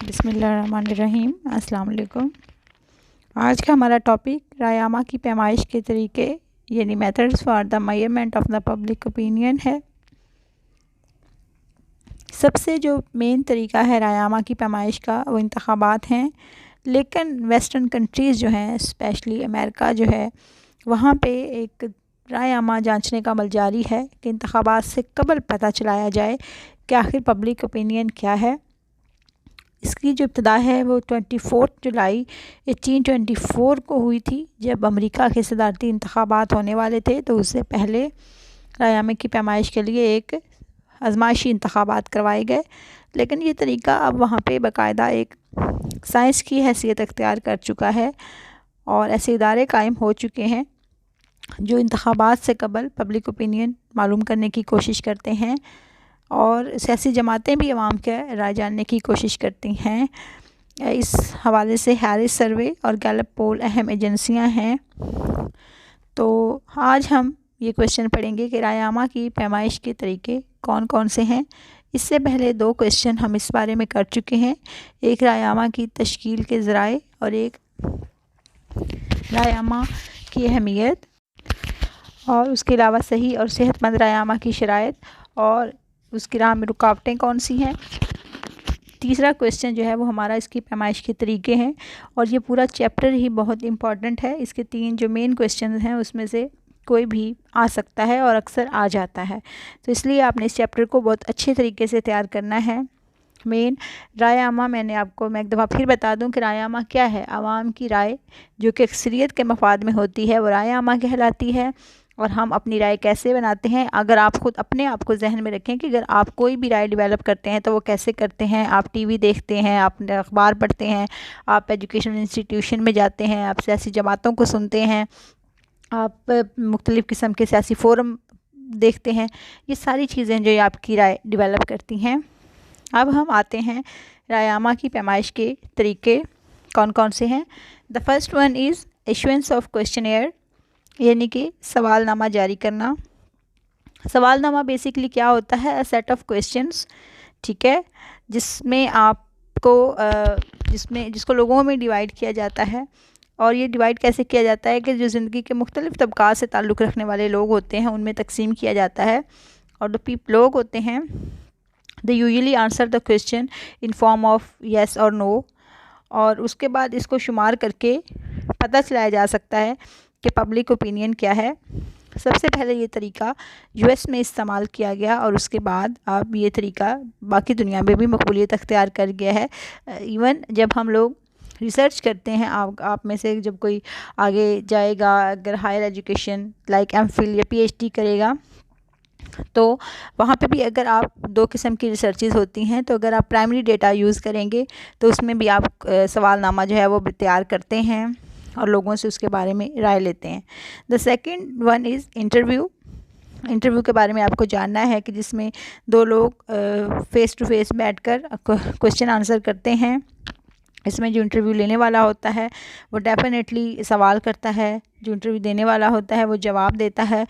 बिस्मिल्लाहिर्रहमानिर्रहीम। अस्सलाम वालेकुम। आज का हमारा टॉपिक रायामा की पैमाइश के तरीके यानी methods for the measurement of the public opinion है। सबसे जो मेन तरीका है रायामा की पैमाइश का वो इंतखाबात हैं, लेकिन वेस्टर्न कंट्रीज़ जो हैं स्पेशली अमेरिका जो है वहाँ पे एक रायामा जांचने का अमल जारी है कि इंतखाबात से कबल पता चलाया जाए कि आखिर पब्लिक ओपिनियन क्या है। इसकी जो इब्तदा है वो 24 जुलाई 1824 को हुई थी, जब अमेरिका के सदारती इंतखाबात होने वाले थे। तो उससे पहले रायामे की पैमाइश के लिए एक आजमाइशी इंतखाबात करवाए गए, लेकिन ये तरीका अब वहाँ पे बाकायदा एक साइंस की हैसियत अख्तियार कर चुका है और ऐसे इदारे कायम हो चुके हैं जो इंतखाबात से कबल पब्लिक ओपिनियन मालूम करने की कोशिश करते हैं, और सियासी जमातें भी अवाम के राय जानने की कोशिश करती हैं। इस हवाले से हैरिस सर्वे और गैलप पोल अहम एजेंसियां हैं। तो आज हम ये क्वेश्चन पढ़ेंगे कि रायामा की पैमाइश के तरीके कौन कौन से हैं। इससे पहले दो क्वेश्चन हम इस बारे में कर चुके हैं, एक रायामा की तश्कील के ज़राए और एक रायामा की अहमियत, और उसके अलावा सही और सेहतमंद रायामा की शराइत और उसकी राह में रुकावटें कौन सी हैं। तीसरा क्वेश्चन जो है वो हमारा इसकी पैमाइश के तरीके हैं, और ये पूरा चैप्टर ही बहुत इम्पॉर्टेंट है। इसके 3 जो मेन क्वेश्चन हैं उसमें से कोई भी आ सकता है और अक्सर आ जाता है, तो इसलिए आपने इस चैप्टर को बहुत अच्छे तरीके से तैयार करना है। मेन रायामा, मैं एक दफ़ा फिर बता दूं कि रायामा क्या है। आवाम की राय जो कि अक्सरियत के मफाद में होती है वो रायामा कहलाती है। और हम अपनी राय कैसे बनाते हैं, अगर आप ख़ुद अपने आप को जहन में रखें कि अगर आप कोई भी राय डेवलप करते हैं तो वो कैसे करते हैं। आप टीवी देखते हैं, आप अखबार पढ़ते हैं, आप एजुकेशनल इंस्टीट्यूशन में जाते हैं, आप सियासी जमातों को सुनते हैं, आप मुख्तलिफ़ किस्म के सियासी फ़ोरम देखते हैं। ये सारी चीज़ें जो आपकी राय डेवलप करती हैं। अब हम आते हैं रायामा की पैमाइश के तरीके कौन कौन से हैं। The first one is issuance of questionnaire, यानी कि सवालनामा जारी करना। सवालनामा बेसिकली क्या होता है, अ सेट ऑफ क्वेश्चंस, ठीक है, जिसमें आपको जिसको लोगों में डिवाइड किया जाता है। और ये डिवाइड कैसे किया जाता है कि जो ज़िंदगी के मुख्तलिफ़ तबक़ात से ताल्लुक़ रखने वाले लोग होते हैं उनमें तकसीम किया जाता है। और जो लोग होते हैं they usually answer the question in form of yes और नो, और उसके बाद इसको शुमार करके पता चलाया जा सकता है कि पब्लिक ओपिनियन क्या है। सबसे पहले ये तरीका यूएस में इस्तेमाल किया गया, और उसके बाद अब ये तरीका बाकी दुनिया में भी मकबूलियत अख्तियार कर गया है। इवन जब हम लोग रिसर्च करते हैं, आप में से जब कोई आगे जाएगा, अगर हायर एजुकेशन लाइक एमफिल या पीएचडी करेगा, तो वहाँ पे भी अगर आप 2 किस्म की रिसर्चेज होती हैं। तो अगर आप प्राइमरी डेटा यूज़ करेंगे तो उसमें भी आप सवालनामा जो है वो तैयार करते हैं और लोगों से उसके बारे में राय लेते हैं। The second one is interview. Interview के बारे में आपको जानना है कि जिसमें 2 लोग फ़ेस टू फेस बैठकर क्वेश्चन आंसर करते हैं। इसमें जो इंटरव्यू लेने वाला होता है वो डेफिनेटली सवाल करता है, जो इंटरव्यू देने वाला होता है वो जवाब देता है।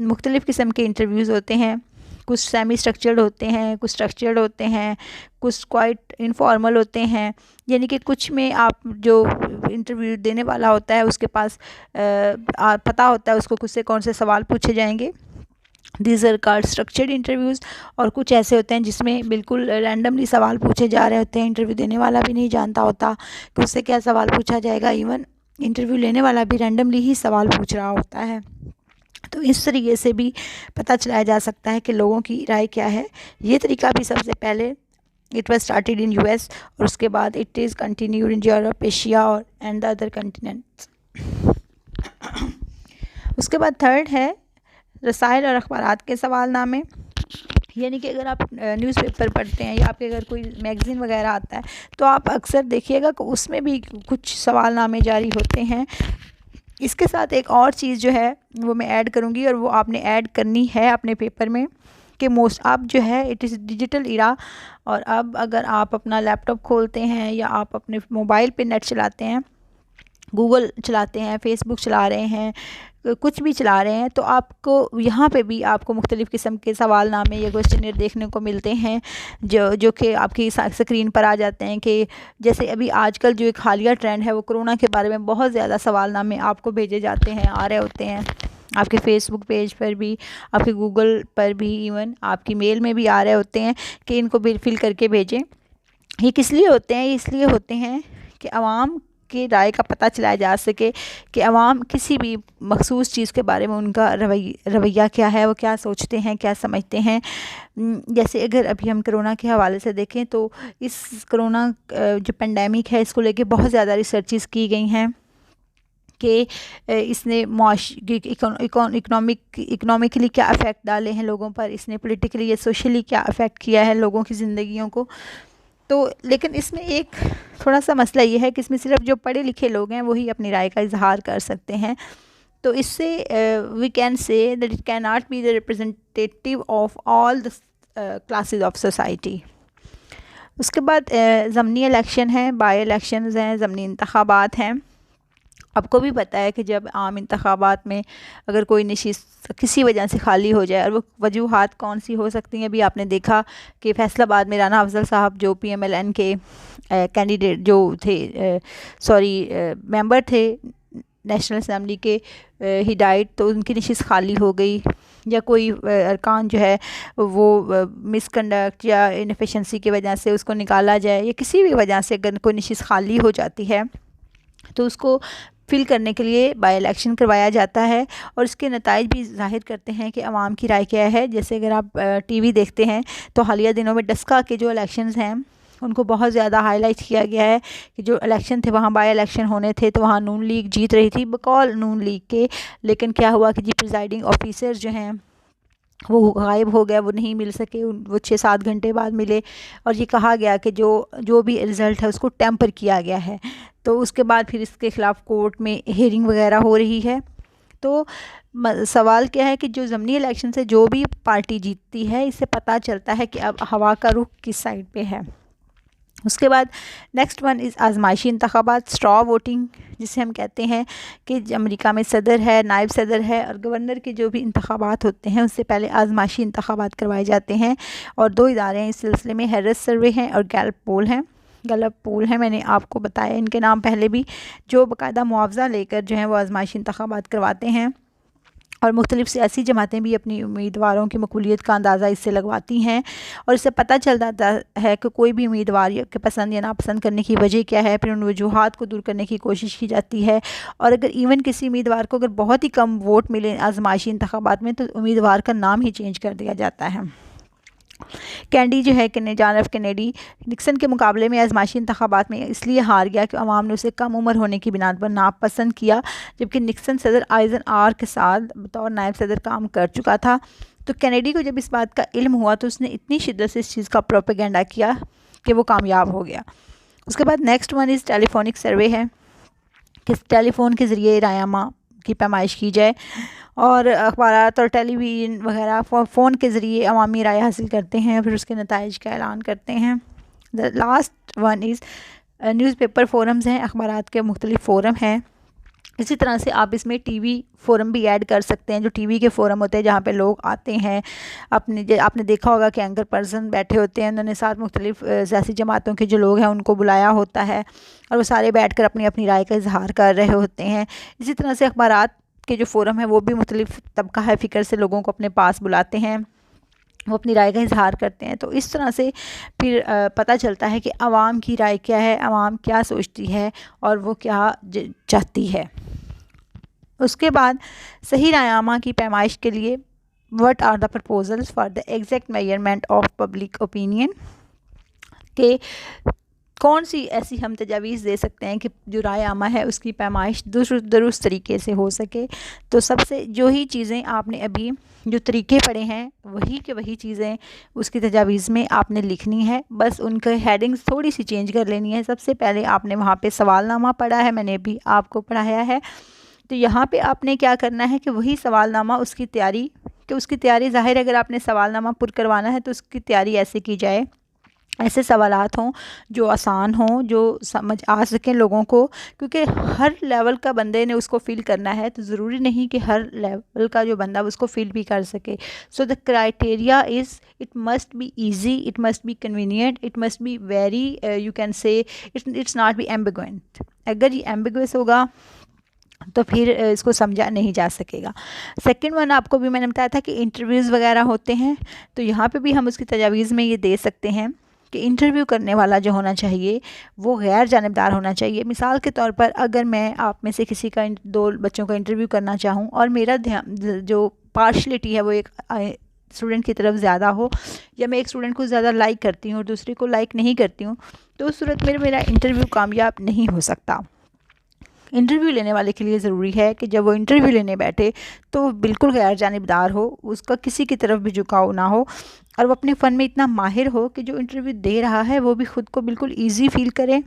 मुख्तलिफ़ किस्म के इंटरव्यूज़ होते हैं, कुछ सेमी स्ट्रक्चर्ड होते हैं, कुछ स्ट्रक्चर्ड होते हैं, कुछ क्वाइट इनफॉर्मल होते हैं। यानी कि कुछ में आप जो इंटरव्यू देने वाला होता है उसके पास पता होता है उसको खुद से कौन से सवाल पूछे जाएंगे, these are called structured interviews. और कुछ ऐसे होते हैं जिसमें बिल्कुल रैंडमली सवाल पूछे जा रहे होते हैं, इंटरव्यू देने वाला भी नहीं जानता होता कि उससे क्या सवाल पूछा जाएगा, इवन इंटरव्यू लेने वाला भी रैंडमली ही सवाल पूछ रहा होता है। तो इस तरीके से भी पता चलाया जा सकता है कि लोगों की राय क्या है। ये तरीका भी सबसे पहले it was started in US, और उसके बाद it is continued in Europe, Asia और एंड द अदर कंटिनेंट्स। उसके बाद थर्ड है रसायल और अखबारात के सवालनामे। यानी कि अगर आप न्यूज़पेपर पढ़ते हैं या आपके अगर कोई मैगज़ीन वगैरह आता है तो आप अक्सर देखिएगा कि उसमें भी कुछ सवालनामे जारी होते हैं। इसके साथ एक और चीज़ जो है वो मैं ऐड करूँगी, और वो आपने ऐड करनी है अपने पेपर में, कि अब जो है इट इज़ डिजिटल इरा। और अब अगर आप अपना लैपटॉप खोलते हैं या आप अपने मोबाइल पे नेट चलाते हैं, गूगल चलाते हैं, फेसबुक चला रहे हैं, कुछ भी चला रहे हैं, तो आपको यहाँ पे भी आपको मुख्तलिफ़ किस्म के सवालनामे या क्वेश्चनर देखने को मिलते हैं जो कि आपकी स्क्रीन पर आ जाते हैं। कि जैसे अभी आजकल जो एक हालिया ट्रेंड है वो कोरोना के बारे में बहुत ज़्यादा सवालनामे आपको भेजे जाते हैं, आ रहे होते हैं आपके फ़ेसबुक पेज पर भी, आपके गूगल पर भी, इवन आपकी मेल में भी आ रहे होते हैं कि इनको फिल करके भेजें। ये किस लिए होते हैं? ये इसलिए होते हैं कि आवाम की राय का पता चलाया जा सके कि आवाम किसी भी मखसूस चीज़ के बारे में उनका रवैया क्या है, वो क्या सोचते हैं, क्या समझते हैं। जैसे अगर अभी हम कोरोना के हवाले से देखें तो इस कोरोना जो पेंडेमिक है इसको लेके बहुत ज़्यादा रिसर्चेस की गई हैं कि इसने इकोनॉमिकली क्या अफेक्ट डाले हैं लोगों पर, इसने पॉलिटिकली या सोशली क्या अफेक्ट किया है लोगों की ज़िंदगियों को। तो लेकिन इसमें एक थोड़ा सा मसला ये है कि इसमें सिर्फ जो पढ़े लिखे लोग हैं वही अपनी राय का इजहार कर सकते हैं। तो इससे we can say that it can not be the representative of all the classes of society. उसके बाद ज़मनी इलेक्शन है, बाई इलेक्शंस हैं, ज़मनी इंतखाबात हैं। आपको भी पता है कि जब आम इंतखाबात में अगर कोई नशिस्त किसी वजह से खाली हो जाए, और वो वजूहात कौन सी हो सकती हैं, अभी आपने देखा कि फैसलाबाद में राना अफजल साहब जो PMLN के कैंडिडेट जो थे मेंबर थे नेशनल असम्बली के, ही डाइड, तो उनकी नशिस्त खाली हो गई, या कोई अरकान जो है वो मिसकंडक्ट या इनएफिशिएंसी की वजह से उसको निकाला जाए, या किसी भी वजह से अगर कोई नशिस्त खाली हो जाती है तो उसको फिल करने के लिए बाई इलेक्शन करवाया जाता है। और इसके नताइज भी ज़ाहिर करते हैं कि आवाम की राय क्या है। जैसे अगर आप TV देखते हैं तो हालिया दिनों में डस्का के जो इलेक्शंस हैं उनको बहुत ज़्यादा हाईलाइट किया गया है कि जो इलेक्शन थे वहाँ बाई इलेक्शन होने थे, तो वहाँ नून लीग जीत रही थी बकौल नून लीग के। लेकिन क्या हुआ कि जी प्रिजाइडिंग ऑफिसर्स जो हैं वो गायब हो गया, वो नहीं मिल सके, वो 6-7 घंटे बाद मिले, और ये कहा गया कि जो भी रिज़ल्ट है उसको टेम्पर किया गया है। तो उसके बाद फिर इसके ख़िलाफ़ कोर्ट में हियरिंग वगैरह हो रही है। तो सवाल क्या है कि जो ज़मनी इलेक्शन से जो भी पार्टी जीतती है, इससे पता चलता है कि अब हवा का रुख किस साइड पे है। उसके बाद नेक्स्ट वन इज़ आजमाइशी इंतखाबात, स्ट्रॉ वोटिंग, जिसे हम कहते हैं कि अमेरिका में सदर है, नायब सदर है और गवर्नर के जो भी इंतखाबात होते हैं उससे पहले आजमाइशी इंतखाबात करवाए जाते हैं। और 2 इदारे हैं इस सिलसिले में, हैरिस सर्वे हैं और गैलप पोल हैं। मैंने आपको बताया इनके नाम पहले भी, जो बाकायदा मुआवजा लेकर जो है वो आजमाइशी इंतखाबात करवाते हैं। और मुख्तलिफ़ सियासी जमातें भी अपनी उम्मीदवारों की मकबूलियत का अंदाज़ा इससे लगवाती हैं, और इससे पता चल जाता है कि कोई भी उम्मीदवार के पसंद या नापसंद करने की वजह क्या है। फिर उन वजूहात को दूर करने की कोशिश की जाती है। और अगर इवन किसी उम्मीदवार को अगर बहुत ही कम वोट मिले आजमाइशी इंतखाबात में, तो उम्मीदवार का नाम ही चेंज कर दिया जाता है। कैंडी जो है जॉन एफ कैनेडी निक्सन के मुकाबले में आजमाइशी इंतखाबात में इसलिए हार गया कि अवाम ने उसे कम उम्र होने की बिना पर नापसंद किया, जबकि निक्सन सदर आइजनआर के साथ बतौर नायब सदर काम कर चुका था। तो कैनेडी को जब इस बात का इल्म हुआ तो उसने इतनी शिद्दत से इस चीज़ का प्रोपेगेंडा किया कि वो कामयाब हो गया। उसके बाद नेक्स्ट वन इज़ टेलीफोनिक सर्वे है कि टेलीफ़ोन के ज़रिए रायामा की पैमाइश की जाए, और अखबारात और टेलीविज़न वगैरह फ़ोन के ज़रिए अवामी राय हासिल करते हैं, फिर उसके नताइज का ऐलान करते हैं। The last one is newspaper forums हैं, अखबारात के मुख्तलिफ़ फ़ोरम हैं। इसी तरह से आप इसमें TV फ़ोरम भी ऐड कर सकते हैं, जो TV के फ़ोरम होते हैं जहाँ पे लोग आते हैं। आपने देखा होगा कि एंकर पर्सन बैठे होते हैं, उन्होंने साथ मुख्तलिफ़ सियासी जमातों के जो लोग हैं उनको बुलाया होता है, और वो सारे बैठकर अपनी अपनी राय का इजहार कर रहे होते हैं। इसी तरह से अखबारात के जो फ़ोरम है वो भी मुख्तलिफ़ तबका है फ़िक्र से लोगों को अपने पास बुलाते हैं, वो अपनी राय का इजहार करते हैं। तो इस तरह से फिर पता चलता है कि आवाम की राय क्या है, आवाम क्या सोचती है और वो क्या चाहती है। उसके बाद सही रायामा की पैमाइश के लिए what are the proposals for the exact measurement of public opinion, के कौन सी ऐसी हम तजावीज़ दे सकते हैं कि जो राय आमा है उसकी पैमाइश दुरुस्त तरीके से हो सके। तो सबसे जो ही चीज़ें आपने अभी जो तरीके पढ़े हैं वही के वही चीज़ें उसकी तजावीज़ में आपने लिखनी है, बस उनके हेडिंग्स थोड़ी सी चेंज कर लेनी है। सबसे पहले आपने वहाँ पे सवालनामा पढ़ा है, मैंने भी आपको पढ़ाया है। तो यहाँ पे आपने क्या करना है कि वही सवालनामा उसकी तैयारी ज़ाहिर अगर आपने सवालनामा पुर करवाना है तो उसकी तैयारी ऐसे की जाए ऐसे सवालात हों जो आसान हों, जो समझ आ सकें लोगों को, क्योंकि हर लेवल का बंदे ने उसको फ़ील करना है, तो ज़रूरी नहीं कि हर लेवल का जो बंदा उसको फ़ील भी कर सके। So the criteria is it must be easy, it must be convenient, it must be very you can say it's not be ambiguous. अगर ये एम्बिगुअस होगा तो फिर इसको समझा नहीं जा सकेगा। सेकंड वन आपको भी मैंने बताया था कि इंटरव्यूज़ वगैरह होते हैं, तो यहाँ पे भी हम उसकी तजावीज़ में ये दे सकते हैं कि इंटरव्यू करने वाला जो होना चाहिए वो गैर जानिबदार होना चाहिए। मिसाल के तौर पर अगर मैं आप में से किसी का 2 बच्चों का इंटरव्यू करना चाहूँ और मेरा ध्यान जो पार्शलिटी है वो एक स्टूडेंट की तरफ ज़्यादा हो, या मैं एक स्टूडेंट को ज़्यादा लाइक करती हूँ और दूसरे को लाइक नहीं करती हूँ, तो उस सूरत में मेरा इंटरव्यू कामयाब नहीं हो सकता। इंटरव्यू लेने वाले के लिए ज़रूरी है कि जब वो इंटरव्यू लेने बैठे तो बिल्कुल गैर जानिबदार हो, उसका किसी की तरफ भी झुकाव ना हो, और वो अपने फ़न में इतना माहिर हो कि जो इंटरव्यू दे रहा है वो भी ख़ुद को बिल्कुल ईजी फील करे।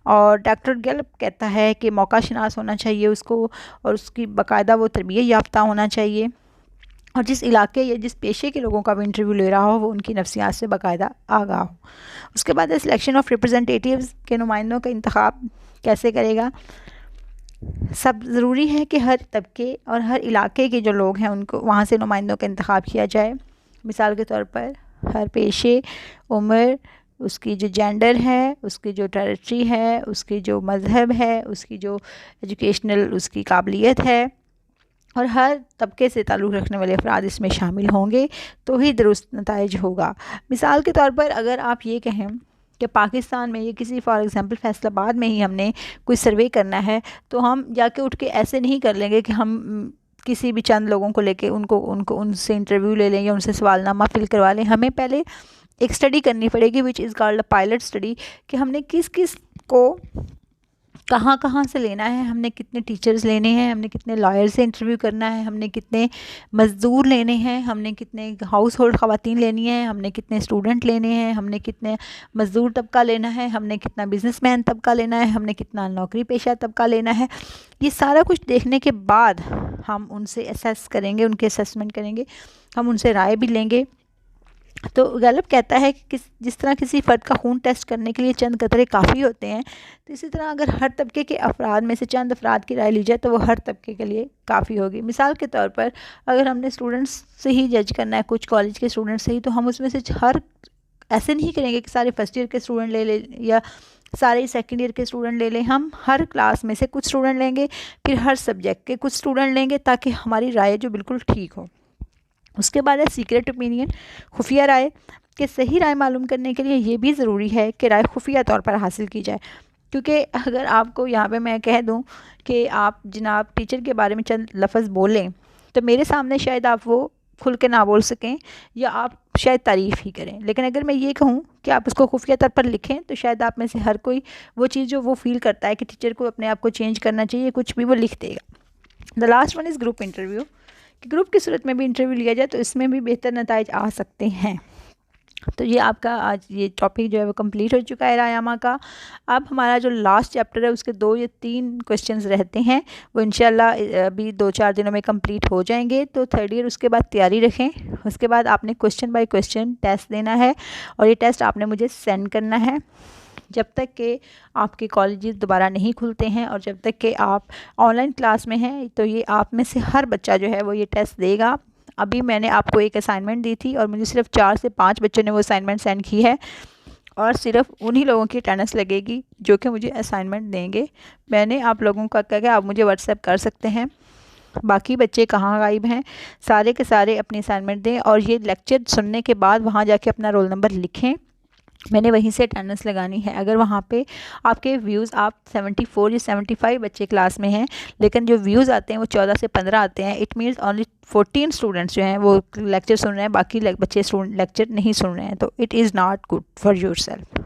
और डॉक्टर गैलप कहता है कि मौका शनास होना चाहिए उसको, और उसकी बाकायदा वो तरबियत याफ्ता होना चाहिए, और जिस इलाके या जिस पेशे के लोगों का भी इंटरव्यू ले रहा हो वो उनकी नफ्सियात से बाकायदा आगाह हो। उसके बाद सिलेक्शन ऑफ रिप्रेजेंटेटिव्स के नुमाइंदों का इंतखाब कैसे करेगा। सब ज़रूरी है कि हर तबके और हर इलाके के जो लोग हैं उनको वहाँ से नुमाइंदों का इंतखाब किया जाए। मिसाल के तौर पर हर पेशे, उम्र, उसकी जो जेंडर है, उसकी जो टेरिटरी है, उसकी जो मज़हब है, उसकी जो एजुकेशनल उसकी काबिलियत है, और हर तबके से ताल्लुक़ रखने वाले अफराद इसमें शामिल होंगे तो ही दुरुस्त नताइज होगा। मिसाल के तौर पर अगर आप ये कहें कि पाकिस्तान में ये किसी फॉर एग्ज़ाम्पल फैसलाबाद में ही हमने कोई सर्वे करना है, तो हम जाके उठ के ऐसे नहीं कर लेंगे कि हम किसी भी चंद लोगों को लेके उनको उनसे इंटरव्यू ले लें या उनसे सवालनामा फिल करवा लें। हमें पहले एक स्टडी करनी पड़ेगी which is called a pilot study, कि हमने किस किस को कहाँ कहाँ से लेना है, हमने कितने टीचर्स लेने हैं, हमने कितने लॉयर से इंटरव्यू करना है, हमने कितने मज़दूर लेने हैं, हमने कितने हाउस होल्ड ख़वातीन लेनी है, हमने कितने स्टूडेंट लेने हैं, हमने कितने मज़दूर तबका लेना है, हमने कितना बिजनेसमैन तबका लेना है, हमने कितना नौकरी पेशा तबका लेना है। ये सारा कुछ देखने के बाद हम उनसे असेस करेंगे, उनके असेसमेंट करेंगे, हम उनसे राय भी लेंगे। तो गैलप कहता है कि जिस तरह किसी फ़र्द का खून टेस्ट करने के लिए चंद कतरे काफ़ी होते हैं, तो इसी तरह अगर हर तबके के अफराद में से चंद अफराद की राय ली जाए तो वो हर तबके के लिए काफ़ी होगी। मिसाल के तौर पर अगर हमने स्टूडेंट्स से ही जज करना है, कुछ कॉलेज के स्टूडेंट्स से ही, तो हम उसमें से हर ऐसे नहीं करेंगे कि सारे फर्स्ट ईयर के स्टूडेंट ले लें या सारे सेकेंड ईयर के स्टूडेंट ले लें। हम हर क्लास में से कुछ स्टूडेंट लेंगे, फिर हर सब्जेक्ट के कुछ स्टूडेंट लेंगे, ताकि हमारी राय जो बिल्कुल ठीक हो। उसके बाद है सीक्रेट ओपिनियन, खुफिया राय। कि सही राय मालूम करने के लिए ये भी ज़रूरी है कि राय खुफिया तौर पर हासिल की जाए, क्योंकि अगर आपको यहाँ पे मैं कह दूँ कि आप जनाब टीचर के बारे में चंद लफ्ज़ बोलें, तो मेरे सामने शायद आप वो खुल के ना बोल सकें या आप शायद तारीफ़ ही करें, लेकिन अगर मैं ये कहूँ कि आप उसको खुफिया तौर पर लिखें, तो शायद आप में से हर कोई वो चीज़ जो वो फ़ील करता है कि टीचर को अपने आप को चेंज करना चाहिए, कुछ भी वो लिख देगा। The last one is group interview, कि ग्रुप की सूरत में भी इंटरव्यू लिया जाए तो इसमें भी बेहतर नताइज आ सकते हैं। तो ये आपका आज ये टॉपिक जो है वो कंप्लीट हो चुका है रायामा का। अब हमारा जो लास्ट चैप्टर है उसके 2 या 3 क्वेश्चंस रहते हैं, वो इंशाल्लाह अभी 2-4 दिनों में कंप्लीट हो जाएंगे। तो थर्ड ईयर उसके बाद तैयारी रखें। उसके बाद आपने क्वेश्चन बाय क्वेश्चन टेस्ट देना है, और ये टेस्ट आपने मुझे सेंड करना है जब तक कि आपके कॉलेजेस दोबारा नहीं खुलते हैं, और जब तक कि आप ऑनलाइन क्लास में हैं। तो ये आप में से हर बच्चा जो है वो ये टेस्ट देगा। अभी मैंने आपको एक असाइनमेंट दी थी और मुझे सिर्फ 4 से 5 बच्चों ने वो असाइनमेंट सेंड की है, और सिर्फ उन्हीं लोगों की अटेंडेंस लगेगी जो कि मुझे असाइनमेंट देंगे। मैंने आप लोगों का कहा कि आप मुझे व्हाट्सएप कर सकते हैं। बाकी बच्चे कहाँ गायब हैं, सारे के सारे अपनी असाइनमेंट दें, और ये लेक्चर सुनने के बाद वहाँ जाके अपना रोल नंबर लिखें। मैंने वहीं से अटेंडेंस लगानी है। अगर वहाँ पे आपके व्यूज़ आप 74 या 75 बच्चे क्लास में हैं, लेकिन जो व्यूज़ आते हैं वो 14 से 15 आते हैं, इट मीन्स ओनली 14 स्टूडेंट्स जो हैं वो लेक्चर सुन रहे हैं, बाकी बच्चे लेक्चर नहीं सुन रहे हैं, तो it is not good for yourself.